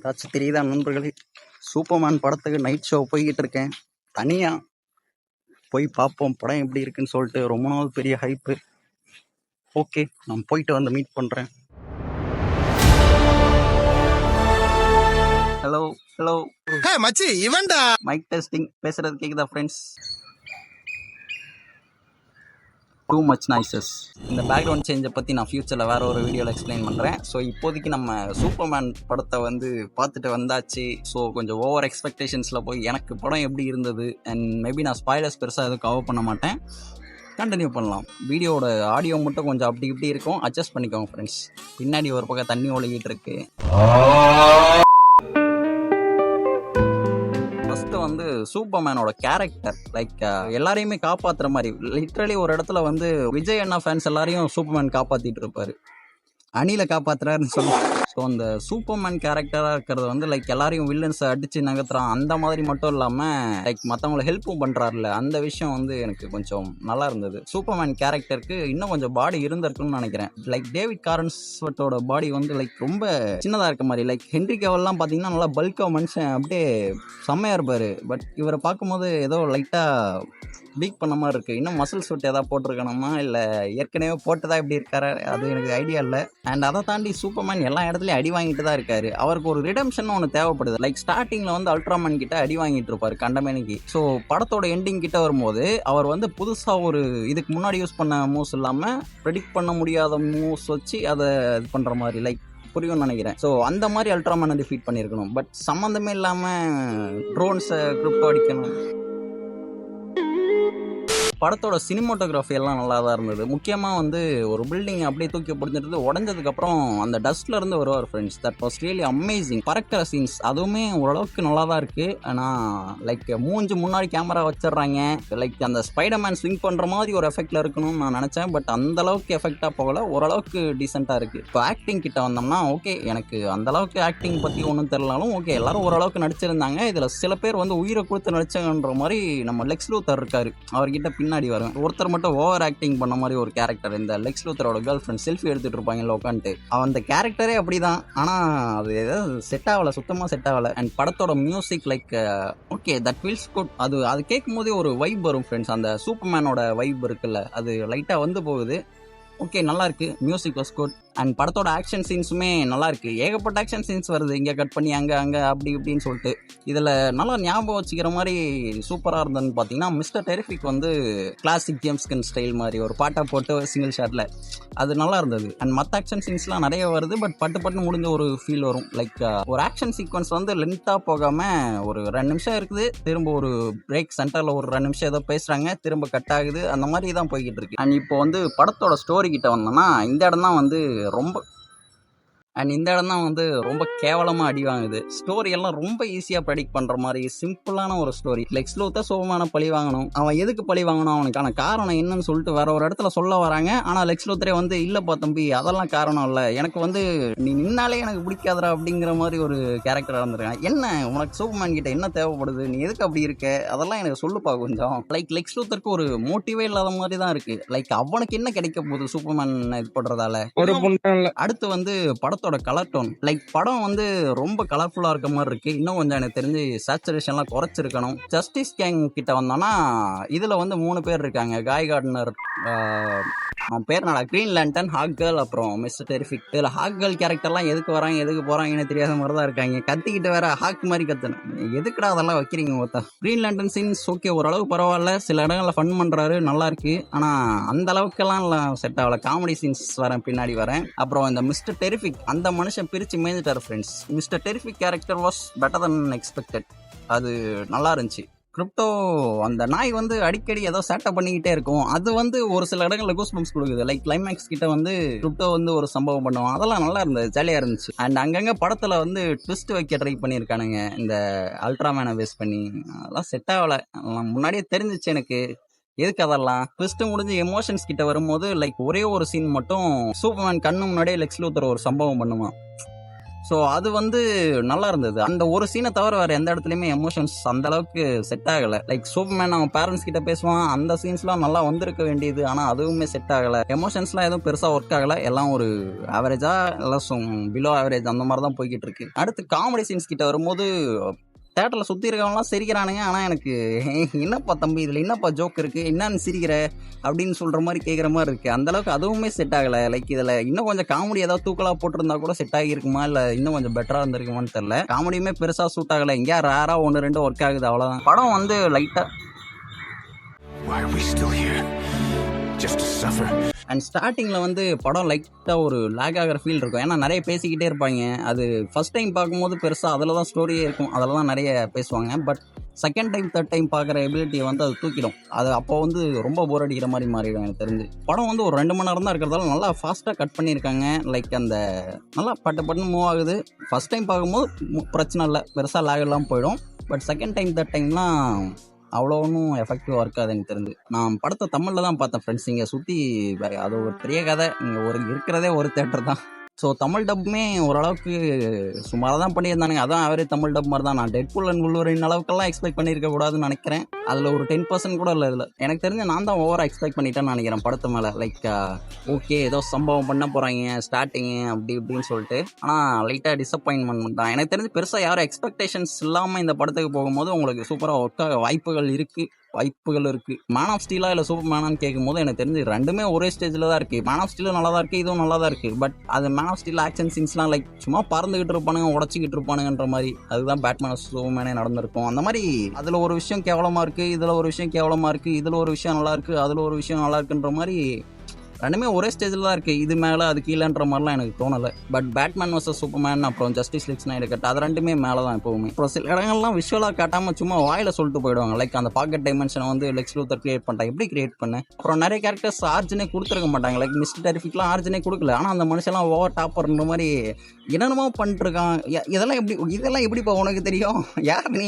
ஏதாச்சும் தெரியுதா நண்பர்களே? சூப்பர்மேன் படத்துக்கு நைட் ஷோ போய்கிட்டு இருக்கேன். தனியா போய் பார்ப்போம் படம் எப்படி இருக்குன்னு சொல்லிட்டு. ரொம்ப நாள் பெரிய ஹைப்பு. ஓகே, நான் போயிட்டு வந்து மீட் பண்றேன். ஹலோ ஹலோ மச்சி இவன்டா. Mic testing. பேசுறது கேக்குதா ஃப்ரெண்ட்ஸ்? Too much noises. இந்த பேக்ரவுண்ட் சேஞ்சை பற்றி நான் ஃப்யூச்சரில் வேறு ஒரு வீடியோவில் எக்ஸ்பிளைன் பண்ணுறேன். ஸோ இப்போதைக்கு நம்ம சூப்பர்மேன் படத்தை வந்து பார்த்துட்டு வந்தாச்சு. ஸோ கொஞ்சம் ஓவர் எக்ஸ்பெக்டேஷன்ஸில் போய் எனக்கு படம் எப்படி இருந்தது அண்ட் மேபி நான் ஸ்பாய்லர்ஸ் பெருசாக எதுவும் கவர் பண்ண மாட்டேன். கண்டினியூ பண்ணலாம். வீடியோட ஆடியோ மட்டும் கொஞ்சம் அப்படி இப்படி இருக்கும், அட்ஜஸ்ட் பண்ணிக்கோங்க ஃப்ரெண்ட்ஸ். பின்னாடி ஒரு பக்கம் தண்ணி ஒழுகிட்டு இருக்கு. வந்து சூப்பர்மேனோட கேரக்டர் லைக் எல்லாரையுமே காப்பாத்துற மாதிரி. லிட்ரலி ஒரு இடத்துல வந்து விஜய் அண்ணா ஃபேன்ஸ் எல்லாரையும் சூப்பர்மேன் காப்பாத்திட்டு இருப்பாரு. அணில காப்பாத்துறாருன்னு சொல்லுவாங்க. ஸோ அந்த சூப்பர்மேன் கேரக்டராக இருக்கிறது வந்து லைக் எல்லாரையும் வில்லன்ஸை அடிச்சு நகர்த்துறான் அந்த மாதிரி மட்டும் இல்லாமல் லைக் மற்றவங்களை ஹெல்ப்பும் பண்ணுறாருல, அந்த விஷயம் வந்து எனக்கு கொஞ்சம் நல்லா இருந்தது. சூப்பர்மேன் கேரக்டருக்கு இன்னும் கொஞ்சம் பாடி இருந்திருக்குன்னு நினைக்கிறேன். லைக் டேவிட் கார்ன்ஸ்வர்த்தோட பாடி வந்து லைக் ரொம்ப சின்னதாக இருக்க மாதிரி. லைக் ஹென்ரி கேவல்லாம் பார்த்தீங்கன்னா நல்லா பல்காக மனுஷன் அப்படியே செம்மையாக இருப்பார். பட் இவரை பார்க்கும்போது ஏதோ லைட்டாக வீக் பண்ண மாதிரி இருக்குது. இன்னும் மசில் சூட் எதாவது போட்டிருக்கணுமா இல்லை ஏற்கனவே போட்டுதான் இப்படி இருக்காரு, அது எனக்கு ஐடியா இல்லை. அண்ட் அதை தாண்டி சூப்பர்மேன் எல்லா இடத்துலையும் அடி வாங்கிட்டு தான் இருக்காரு. அவருக்கு ஒரு ரிடம்ஷன் ஒன்று தேவைப்படுது. லைக் ஸ்டார்டிங்கில் வந்து அல்ட்ராமேன் கிட்ட அடி வாங்கிட்டு இருப்பாரு கண்டமேனிக்கு. ஸோ படத்தோட எண்டிங் கிட்ட வரும்போது அவர் வந்து புதுசாக ஒரு இதுக்கு முன்னாடி யூஸ் பண்ண மூவ்ஸ் இல்லாமல் ப்ரெடிக்ட் பண்ண முடியாத மூவ்ஸ் வச்சு அதை இது பண்ணுற மாதிரி லைக் புரியும்னு நினைக்கிறேன். ஸோ அந்த மாதிரி அல்ட்ராமேனை டிஃபீட் பண்ணியிருக்கணும். பட் சம்மந்தமே இல்லாமல் ட்ரோன்ஸை கிரிப்டோ அடிக்கணும். படத்தோட சினிமோட்டோகிராஃபி எல்லாம் நல்லா தான் இருந்தது. முக்கியமாக வந்து ஒரு பில்டிங் அப்படியே தூக்கி பிடிச்சிட்டு உடஞ்சதுக்கப்புறம் அந்த டஸ்ட்ல இருந்து வருவார் friends. That was really amazing. பறக்கிற சீன்ஸ் அதுவுமே ஓரளவுக்கு நல்லா தான் இருக்குது. ஆனால் லைக் மூஞ்சி முன்னாடி கேமரா வச்சிடுறாங்க. லைக் அந்த ஸ்பைடர்மேன் ஸ்விங் பண்ணுற மாதிரி ஒரு எஃபெக்டில் இருக்கணும்னு நான் நினச்சேன். பட் அந்தளவுக்கு எஃபெக்டாக போகல, ஓரளவுக்கு டீசெண்டாக இருக்குது. இப்போ ஆக்டிங் கிட்ட வந்தோம்னா ஓகே, எனக்கு அந்தளவுக்கு ஆக்டிங் பற்றி ஒன்றும் தெரியலாலும் ஓகே, எல்லாரும் ஓரளவுக்கு நடிச்சிருந்தாங்க. இதில் சில பேர் வந்து உயிரை கொடுத்து நடிச்சாங்கன்ற மாதிரி நம்ம லெக்ஸ் லூத்தர் இருக்காரு, அவர்கிட்ட பின்னாடி வரும் ஒருத்தர் மட்டும் ஓவர் ஆக்டிங் பண்ண மாதிரி ஒரு கேரக்டர். இந்த லெக்ஸ் லூத்தரோட கேர்ள் ஃப்ரெண்ட் செல்ஃபி எடுத்துட்டு இருப்பாங்கல்ல உட்காந்துட்டு, அந்த கேரக்டரே அப்படிதான். ஆனால் அது ஏதாவது செட் ஆகலை, சுத்தமாக செட் ஆகலை. அண்ட் படத்தோட music like okay that feels good. அது கேட்கும் போதே ஒரு வைப் வரும் ஃப்ரெண்ட்ஸ். அந்த சூப்பர்மேனோட வைப் இருக்குல்ல, அது லைட்டாக வந்து போகுது. ஓகே, நல்லா இருக்கு. Music was good. அண்ட் படத்தோட ஆக்ஷன் சீன்ஸுமே நல்லா இருக்கு. ஏகப்பட்ட ஆக்ஷன் சீன்ஸ் வருது, இங்கே கட் பண்ணி அங்கே அப்படி இப்படின்னு சொல்லிட்டு. இதில் நல்லா ஞாபகம் வச்சுக்கிற மாதிரி சூப்பராக இருந்ததுன்னு பார்த்தீங்கன்னா, மிஸ்டர் டெரிஃபிக் வந்து கிளாசிக் ஜேம்ஸ் கன் ஸ்டைல் மாதிரி ஒரு பாட்டை போட்டு சிங்கிள் ஷாட்டில் அது நல்லா இருந்தது. அண்ட் மற்ற ஆக்ஷன் சீன்ஸ்லாம் நிறைய வருது. பட் பட்டு முடிஞ்ச ஒரு ஃபீல் வரும். லைக் ஒரு ஆக்ஷன் சீக்வன்ஸ் வந்து லென்த்தாக போகாமல் ஒரு 2 நிமிஷம் இருக்குது, திரும்ப ஒரு பிரேக் சென்டரில் ஒரு 2 நிமிஷம் ஏதோ பேசுகிறாங்க, திரும்ப கட் ஆகுது, அந்த மாதிரி தான் போய்கிட்டு இருக்கு. அண்ட் இப்போ வந்து படத்தோட ஸ்டோரி கிட்ட வந்தோம்னா இந்த இடம் தான் வந்து ரொம்ப கேவலமாக அடி வாங்குது. ஸ்டோரி எல்லாம் ரொம்ப ஈஸியாக ப்ரெடிக்ட் பண்ணுற மாதிரி சிம்பிளான ஒரு ஸ்டோரி. லெக்ஸ் லூத்தர் சோகமான பழி வாங்கணும். அவன் எதுக்கு பழி வாங்கணும், அவனுக்கான காரணம் என்னன்னு சொல்லிட்டு வேற ஒரு இடத்துல சொல்ல வராங்க. ஆனால் லெக்ஸ் லூத்தரே வந்து இல்லைப்பா தம்பி, அதெல்லாம் காரணம் இல்லை, எனக்கு வந்து நீ நின்னாலே எனக்கு பிடிக்காதரா அப்படிங்கிற மாதிரி ஒரு கேரக்டராக இருந்திருக்கான். என்ன உனக்கு சூப்பர்மேன் கிட்ட என்ன தேவைப்படுது, நீ எதுக்கு அப்படி இருக்க, அதெல்லாம் எனக்கு சொல்லுப்பா கொஞ்சம். லைக் லெக்ஸ் லூத்தருக்கு ஒரு மோட்டிவே இல்லாத மாதிரி தான் இருக்கு. லைக் அவனுக்கு என்ன கிடைக்க போகுது சூப்பர்மேன் இது பண்றதால. அடுத்து வந்து படத்தோட கலர் டோன். லைக் படம் வந்து ரொம்ப கலர்ஃபுல்லா இருக்க மாதிரி இருக்கு. இன்னும் கொஞ்சம் எனக்கு தெரிஞ்சு சேச்சுரேஷன்லாம் குறைச்சிருக்கணும். ஜஸ்டிஸ் கேங் கிட்ட வந்தோம்னா இதுல வந்து 3 பேர் இருக்காங்க. காய் கார்டனர், அவன் பேர் நல்லா, கிரீன் லேண்டன், ஹாக் கேர்ள், அப்புறம் மிஸ்டர் டெரிஃபிக். இதில் ஹாக் கேர்ள் கேரக்டர்லாம் எதுக்கு வராங்க எதுக்கு போகிறாங்கன்னு தெரியாத மாதிரி தான் இருக்காங்க. கத்திக்கிட்டு வேற ஹாக் மாதிரி கத்தணும், எதுக்குடா அதெல்லாம் வைக்கிறீங்க மொத்தம். கிரீன் லேண்டன் சீன்ஸ் ஓகே, ஓரளவு பரவாயில்ல, சில இடங்களில் ஃபன் பண்ணுறாரு, நல்லா இருக்கு. ஆனால் அந்த அளவுக்கெல்லாம் செட் ஆகல. காமெடி சீன்ஸ் பின்னாடி வரேன். அப்புறம் இந்த மிஸ்டர் டெரிஃபிக், அந்த மனுஷன் பிரித்து மேய்ஞ்சிட்டார் friends. Mister Terrific character was better than expected. அது நல்லா இருந்துச்சு. கிரிப்டோ அந்த நாய் வந்து அடிக்கடி ஏதோ சேட்டை பண்ணிக்கிட்டே இருக்கும். அது வந்து ஒரு சில இடங்களில் கூஸ் பம்ப்ஸ் கொடுக்குது. லைக் கிளைமேக்ஸ் கிட்ட வந்து கிரிப்டோ வந்து ஒரு சம்பவம் பண்ணுவோம், அதெல்லாம் நல்லா இருந்தது, ஜாலியாக இருந்துச்சு. அண்ட் அங்கங்கே படத்தில் வந்து ட்விஸ்ட் வைக்க ட்ரை பண்ணியிருக்கானுங்க இந்த அல்ட்ராமேனை பேஸ் பண்ணி. அதெல்லாம் செட் ஆகலை. முன்னாடியே தெரிஞ்சிச்சு எனக்கு எதுக்கு அதெல்லாம். ட்விஸ்ட் முடிஞ்சு எமோஷன்ஸ் கிட்ட வரும்போது லைக் ஒரே ஒரு சீன் மட்டும் சூப்பர்மேன் கண்ணு முன்னாடியே லெக்ஸ் லூத்தர் ஒரு சம்பவம் பண்ணுவான். ஸோ அது வந்து நல்லா இருந்தது. அந்த ஒரு சீனை தவிர வேறு எந்த இடத்துலையுமே எமோஷன்ஸ் அந்த அளவுக்கு செட் ஆகலை. லைக் சூப்பர்மேன் அவன் பேரண்ட்ஸ் கிட்ட பேசுவான், அந்த சீன்ஸ்லாம் நல்லா வந்திருக்க வேண்டியது, ஆனால் அதுவுமே செட் ஆகலை. எமோஷன்ஸ்லாம் எதுவும் பெருசாக ஒர்க் ஆகலை. எல்லாம் ஒரு ஆவரேஜாக எல்லாம் பிலோ ஆவரேஜ் அந்த மாதிரி தான் போய்கிட்டு இருக்கு. அடுத்து காமெடி சீன்ஸ் கிட்ட வரும்போது தேட்டரில் சுற்றி இருக்கவங்களாம் சிரிக்கிறானுங்க. ஆனால் எனக்கு என்னப்பா தம்பி இதில் என்னப்பா ஜோக் இருக்குது, என்னன்னு சிரிக்கிற அப்படின்னு சொல்கிற மாதிரி கேட்குற மாதிரி இருக்குது. அந்தளவுக்கு அதுவுமே செட் ஆகலை. லைக் இதில் இன்னும் கொஞ்சம் காமெடி ஏதாவது தூக்கலாக போட்டிருந்தா கூட செட் ஆகியிருக்குமா, இல்லை இன்னும் கொஞ்சம் பெட்டராக இருந்திருக்குமான்னு தெரில. காமெடியுமே பெருசாக சூட் ஆகலை. எங்கேயா ரேராக 1-2 ஒர்க் ஆகுது, அவ்வளோதான். படம் வந்து லைட்டாக அண்ட் ஸ்டார்டிங்கில் வந்து படம் லைட்டாக ஒரு லேக் ஆகிற ஃபீல் இருக்கும். ஏன்னா நிறைய பேசிக்கிட்டே இருப்பாங்க. அது ஃபஸ்ட் டைம் பார்க்கும்போது பெருசாக அதில் தான் ஸ்டோரியே இருக்கும், அதில் தான் நிறைய பேசுவாங்க. But second time third time பார்க்குற எபிலிட்டியை வந்து அது தூக்கிடும். அது அப்போ வந்து ரொம்ப போர் அடிக்கிற மாதிரி மாறிடும் எனக்கு தெரிஞ்சு. படம் வந்து ஒரு 2 மணி நேரம் தான் இருக்கிறதால நல்லா ஃபாஸ்ட்டாக கட் பண்ணியிருக்காங்க. லைக் அந்த நல்லா பட்டுன்னு மூவ் ஆகுது. ஃபஸ்ட் டைம் பார்க்கும்போது பிரச்சனை இல்லை, பெருசாக லேக் இல்லாமல் போயிடும். பட் செகண்ட் டைம் தேர்ட் டைம்லாம் அவ்வளோ ஒன்றும் எஃபெக்டிவாக இருக்காது எனக்கு தெரிஞ்சு. நான் படத்தை தமிழில் தான் பார்த்தேன் ஃப்ரெண்ட்ஸ். இங்கே சுற்றி அது ஒரு பெரிய கதை. இங்கே இருக்கிறதே ஒரு தேட்டர் தான். ஸோ தமிழ் டப்புமே ஓரளவுக்கு சுமாராக தான் பண்ணியிருந்தானுங்க. அதான் அவரே தமிழ் டப் மாதிரி தான். நான் டெட்பூல் அண்ட் வுல்வரின் அளவுக்கெல்லாம் எக்ஸ்பெக்ட் பண்ணியிருக்க கூடாதுன்னு நினைக்கிறேன். அதில் ஒரு 10% கூட இல்லை. இதில் எனக்கு தெரிஞ்சு நான் தான் ஓவராக எக்ஸ்பெக்ட் பண்ணிட்டேன்னு நினைக்கிறேன் படத்து மேலே. லைக் ஓகே ஏதோ சம்பவம் பண்ண போகிறாங்க ஸ்டார்டிங்கு அப்படி இப்படின்னு சொல்லிட்டு. ஆனால் லைட்டாக டிசப்பாயின்மெண்ட் தான். எனக்கு தெரிஞ்சு பெருசாக யாரும் எக்ஸ்பெக்டேஷன்ஸ் இல்லாமல் இந்த படத்துக்கு போகும்போது உங்களுக்கு சூப்பராக ஒர்க் ஆக வாய்ப்புகள் இருக்குது. மேன் ஆஃப் ஸ்டீலா இல்லை சூப்பர் மேனான்னு கேட்கும்போது எனக்கு தெரிஞ்சு ரெண்டுமே ஒரே ஸ்டேஜில் தான் இருக்குது. மேன் ஆஃப் ஸ்டீலும் நல்லா தான் இருக்குது, இதுவும் நல்லா தான் இருக்குது. பட் அது மேன் ஆஃப் ஸ்டீல் ஆக்ஷன் சீன்ஸ்லாம் லைக் சும்மா பறந்துக்கிட்டு இருப்பானுங்க, உடச்சிக்கிட்டு இருப்பானுங்கன்ற மாதிரி. அதுதான் பேட்மேன் சூப்பர் மேனே நடந்திருக்கும். அந்த மாதிரி அதில் ஒரு விஷயம் கேவலமாக இருக்குது, இதில் ஒரு விஷயம் கேவலமாக இருக்குது, இதில் ஒரு விஷயம் நல்லா இருக்குது, அதில் ஒரு விஷயம் நல்லா இருக்குன்ற மாதிரி ரெண்டுமே ஒரே ஸ்டேஜில் தான் இருக்குது. இது மேலே அது கீழேன்ற மாதிரிலாம் எனக்கு தோணலை. பட் பேட்மேன் வர்சஸ் சூப்பர்மேன் அப்புறம் ஜஸ்டிஸ் லீக் ஸ்னைடர் கட் அது ரெண்டுமே மேலே தான் எப்போவுமே. அப்புறம் சில இடங்கள்லாம் விஷுவலாக காட்டாமல் சும்மா வாயில் சொல்லிட்டு போயிடுவாங்க. லைக் அந்த பாக்கெட் டைமென்ஷனை வந்து லெக்ஸ் லூத்தர் கிரியேட் பண்ணிட்டாங்க. எப்படி கிரியேட் பண்ணேன்? அப்புறம் நிறைய கேரக்டர்ஸ் ஆர்ஜினே கொடுத்துருக்க மாட்டாங்க. லைக் மிஸ்டர் டெரிஃபிக்லாம் ஆர்ஜினே கொடுக்கல. ஆனால் அந்த மனுஷெல்லாம் ஓவர் டாப்பர்ன்ற மாதிரி என்னென்னமோ பண்ணிட்டுருக்கான். இதெல்லாம் எப்படிப்பா உனக்கு தெரியும்? யார் நீ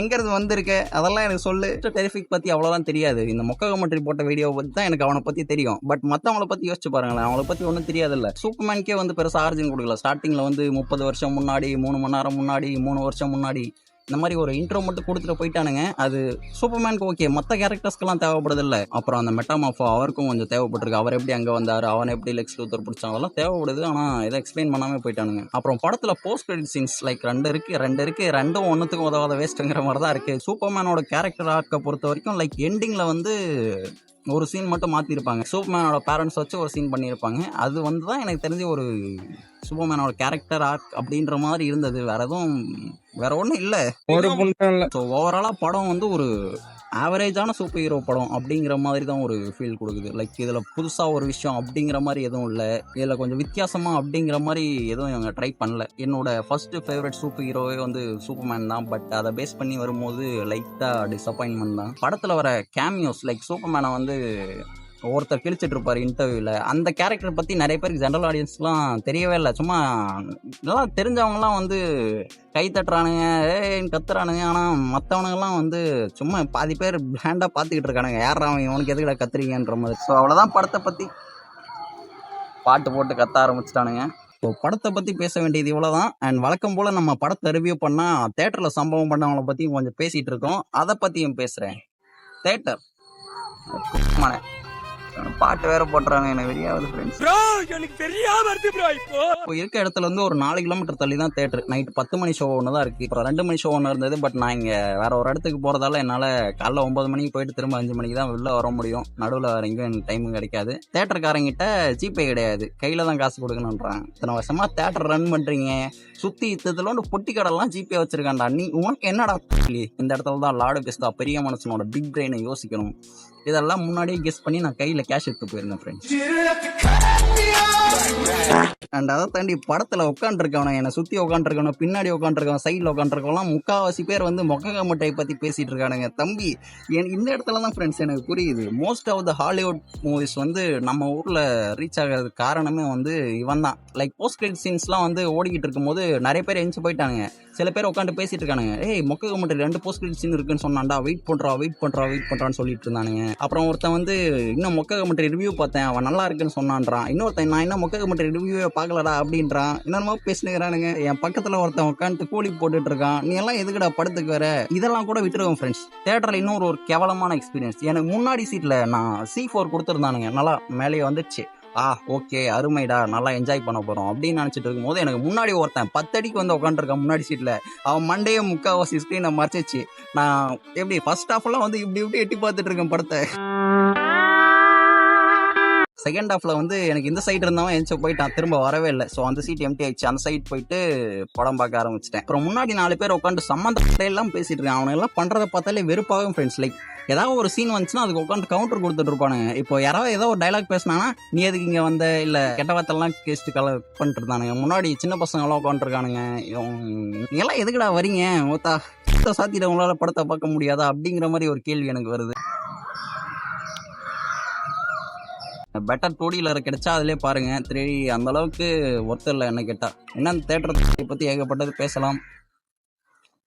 எங்கேருந்து வந்திருக்க? அதெல்லாம் எனக்கு சொல்லு. மிஸ்டர் டெரிஃபிக் பற்றி அவ்வளோதான் தெரியாது. இந்த மொக்க கமெண்ட்ரி போட்ட வீடியோவை பற்றி தான் எனக்கு அவனை பற்றி தெரியும். பட் அவங்கள பத்தி யோசிச்சு பாருங்களேன், அவங்கள பத்தி ஒன்றும் தெரியாதுல்ல. சூப்பர்மேனுக்கே வந்து பெருசா ஆர்ஜின் கொடுக்கல. ஸ்டார்டிங்ல வந்து 30 வருஷம் முன்னாடி, 3 மணி நேரம் முன்னாடி, 3 வருஷம் முன்னாடி இந்த மாதிரி ஒரு இன்ட்ரோ மட்டும் கொடுத்துட்டு போயிட்டானுங்க. அது சூப்பர்மேனுக்கு ஓகே, மற்ற கேரக்டர்ஸ்க்கெல்லாம் தேவைப்படுதில்ல. அப்புறம் அந்த மெட்டாமாஃபோ அவருக்கும் கொஞ்சம் தேவைப்பட்டிருக்கு. அவர் எப்படி அங்கே வந்தார், அவன் எப்படி லெக்ஸ் லூத்தர் பிடிச்சாங்க, அதெல்லாம் தேவைப்படுது. ஆனால் இதை எக்ஸ்பிளைன் பண்ணாமல் போயிட்டானுங்க. அப்புறம் படத்தில் போஸ்ட் கிரெடிட் சீன்ஸ் லைக் ரெண்டு இருக்கு, ரெண்டும் ஒன்றுத்துக்கும் உதவாத வேஸ்ட்டுங்கிற மாதிரி தான் இருக்குது. சூப்பர்மேனோட கேரக்டர் ஆர்க்கை பொறுத்த வரைக்கும் லைக் எண்டிங்கில் வந்து ஒரு சீன் மட்டும் மாற்றிருப்பாங்க. சூப்பர்மேனோட பேரண்ட்ஸ் வச்சு ஒரு சீன் பண்ணியிருப்பாங்க. அது வந்து தான் எனக்கு தெரிஞ்சு ஒரு சூப்பர்மேனோட கேரக்டர் ஆர்க் அப்படின்ற மாதிரி இருந்தது. வேற ஒன்றும் இல்லை. ஸோ ஓவராலாக படம் வந்து ஒரு ஆவரேஜான சூப்பர் ஹீரோ படம் அப்படிங்கிற மாதிரி தான் ஒரு ஃபீல் கொடுக்குது. லைக் இதில் புதுசாக ஒரு விஷயம் அப்படிங்கிற மாதிரி எதுவும் இல்லை. இதில் கொஞ்சம் வித்தியாசமாக அப்படிங்கிற மாதிரி எதுவும் இவங்க ட்ரை பண்ணல. என்னோட ஃபஸ்ட்டு ஃபேவரட் சூப்பர் ஹீரோவே வந்து சூப்பர்மேன் தான். பட் அதை பேஸ் பண்ணி வரும்போது லைட்டாக டிசப்பாயின்மெண்ட் தான். படத்தில் வர கேமியோஸ் லைக் சூப்பர்மேனை வந்து ஒருத்தர் கிழிச்சிட்டு இருப்பார் இன்டர்வியூவில். அந்த கேரக்டர் பற்றி நிறைய பேருக்கு ஜென்ரல் ஆடியன்ஸ்லாம் தெரியவே இல்லை. சும்மா நல்லா தெரிஞ்சவங்கலாம் வந்து கை தட்டுறானுங்க, கத்துறானுங்க. ஆனால் மற்றவனுங்கெல்லாம் வந்து சும்மா பாதி பேர் பிளாண்டாக பார்த்துக்கிட்டு இருக்கானுங்க. யார் அவன் இவனுக்கு எதுக்கிட்ட கத்துறீங்கன்ற மாதிரி. ஸோ அவ்வளோதான் படத்தை பற்றி. பாட்டு போட்டு கத்த ஆரம்பிச்சிட்டானுங்க. ஸோ படத்தை பற்றி பேச வேண்டியது இவ்வளோ தான். அண்ட் வழக்கம் போல் நம்ம படத்தை ரிவ்யூ பண்ணால் தேட்டரில் சம்பவம் பண்ணவங்கள பற்றியும் கொஞ்சம் பேசிகிட்டு இருக்கோம். அதை பற்றியும் பேசுகிறேன். தேட்டர் பாட்டு வேற போட்டுறாங்க, எனக்கு வெளியாவது ஃப்ரெண்ட்ஸ். இப்போ இருக்க இடத்துல இருந்து ஒரு 4 கிலோமீட்டர் தள்ளி தான் தேட்டர். நைட் 10 மணி ஷோ ஒன்று தான் இருக்குது. இப்போ 2 மணி ஷோ ஒன்று இருந்தது. பட் நான் இங்கே வேற ஒரு இடத்துக்கு போகிறதால என்னால் காலைல 9 மணிக்கு போயிட்டு திரும்ப 5 மணிக்கு தான் வெளில வர முடியும். நடுவில் வேறு எங்கேயும் எனக்கு டைமும் கிடைக்காது. தேட்டருக்காரங்கிட்ட ஜிபே கிடையாது, கையில் தான் காசு கொடுக்கணுன்றாங்க. இத்தனை வருஷமாக தேட்டர் ரன் பண்ணுறீங்க, சுற்றி இத்தத்தில் பொட்டி கடைலாம் ஜிபே வச்சுருக்காண்டா. உனக்கு என்னடா இந்த இடத்துல தான் லார்டு பெஸ்டா பெரிய மனுஷனோட பிக் பிரெயினை யோசிக்கணும். இதெல்லாம் முன்னாடியே கெஸ் பண்ணி நான் கையில் கேஷ் எடுத்து போயிருந்தேன் ஃப்ரெண்ட்ஸ். அண்ட் அதை தாண்டி படத்தில் உட்காந்துருக்கவன, என்னை சுற்றி உட்காந்துருக்கவன, பின்னாடி உட்காந்துருக்கவன், சைடில் உட்காந்துருக்கவெல்லாம் 3/4 பேர் வந்து மொக்க முட்டையை பற்றி பேசிகிட்டு இருக்கானுங்க. தம்பி இந்த இடத்துல தான் ஃப்ரெண்ட்ஸ் எனக்கு புரியுது. Most of the Hollywood movies வந்து நம்ம ஊரில் ரீச் ஆகிறதுக்கு காரணமே வந்து இவன் தான். லைக் போஸ்ட் கிரெடிட் சீன்ஸ்லாம் வந்து ஓடிக்கிட்டு இருக்கும்போது நிறைய பேர் எஞ்சி போயிட்டானுங்க. சில பேர் உட்காந்து பேசிட்டு இருக்கானுங்க, ஏய் மொக்க கமெண்ட்ரி 2 போஸ்ட் கிரெடிட் சீன் இருக்குன்னு சொன்னான்டா, வெயிட் பண்றான்னு சொல்லிட்டு இருந்தானுங்க. அப்புறம் ஒருத்தன் வந்து இன்னும் மொக்க கமெண்ட்ரி ரிவ்யூ பார்த்தேன், அவன் நல்லா இருக்குன்னு சொன்னான்றான். இன்னொருத்தன் நான் இன்னும் மொக்க கமெண்ட்ரி ரிவ்யூவே பார்க்கலடா அப்படின்றான். என்னமா பேசினுக்கிறானுங்க. என் பக்கத்துல ஒருத்தன் உட்காந்து கூலி போட்டுட்டு இருக்கான், நீ எல்லாம் எதுக்குடா படத்துக்கு வர. இதெல்லாம் கூட விட்டுருவோம் ஃப்ரெண்ட்ஸ். தியேட்டர்ல இன்னொரு ஒரு கேவலமான எக்ஸ்பீரியன்ஸ். எனக்கு முன்னாடி சீட்ல நான் C4 கொடுத்துருந்தானுங்க, நல்லா மேலேயே வந்துடுச்சு. ஓகே அருமைடா, நல்லா என்ஜாய் பண்ண போறோம் அப்படின்னு நினைச்சிட்டு இருக்கும்போது எனக்கு முன்னாடி ஒருத்தன் 10 அடிக்கு வந்து உட்காந்துருக்கான் முன்னாடி சீட்ல. அவன் மண்டையே முக்காவாசி ஸ்கிரீனை மறைச்சிச்சு. நான் எப்படி ஃபர்ஸ்ட் ஹாஃப் எல்லாம் வந்து இப்படி எட்டி பார்த்துட்டு இருக்கேன் படத்தை. செகண்ட் ஹாஃப்ல வந்து எனக்கு இந்த சைடு இருந்தவன் எந்திச்சு போயிட்டான், திரும்ப வரவே இல்லை. ஸோ அந்த சீட் எம்டி ஆயிடுச்சு. அந்த சைட் போயிட்டு படம் பார்க்க ஆரம்பிச்சிட்டேன். அப்புறம் முன்னாடி 4 பேர் உட்காந்து சம்மந்த எல்லாம் பேசிட்டு இருக்கான். அவனை எல்லாம் பண்றதை பார்த்தாலே வெறுப்பாகும் ஃப்ரெண்ட்ஸ். லைக் ஏதாவது ஒரு சீன் வந்துச்சுன்னா அதுக்கு உட்காந்து கவுண்டர் கொடுத்துட்டு இருப்பானுங்க. இப்போ யாராவது ஏதோ ஒரு டைலாக் பேசினானா, நீ எதுக்கு இங்கே வந்த, இல்லை கெட்ட வார்த்தைலாம் கேஸ்ட்டு பண்ணிட்டு இருந்தானுங்க. முன்னாடி சின்ன பசங்க எல்லாம் உட்காந்துருக்கானுங்க. நீ எல்லாம் எதுக்குடா வரீங்க, ஓத்தா சாத்திட்டு உங்களால படத்தை பார்க்க முடியாதா அப்படிங்கிற மாதிரி ஒரு கேள்வி எனக்கு வருது. பெட்டர் 2Dல கிடைச்சா அதிலே பாருங்க. 3D அந்த அளவுக்கு ஒர்த்து இல்லை என்ன கேட்டா. என்ன தேட்டரை பற்றி ஏகப்பட்டது பேசலாம்.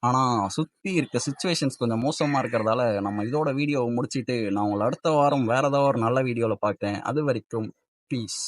ஆனால் சுற்றி இருக்க சுச்சுவேஷன்ஸ் கொஞ்சம் மோசமாக இருக்கிறதால நம்ம இதோட வீடியோவை முடிச்சுட்டு நான் உங்களை அடுத்த வாரம் வேறு ஏதாவது ஒரு நல்ல வீடியோவில் பார்க்குறேன். அது வரைக்கும் பீஸ்.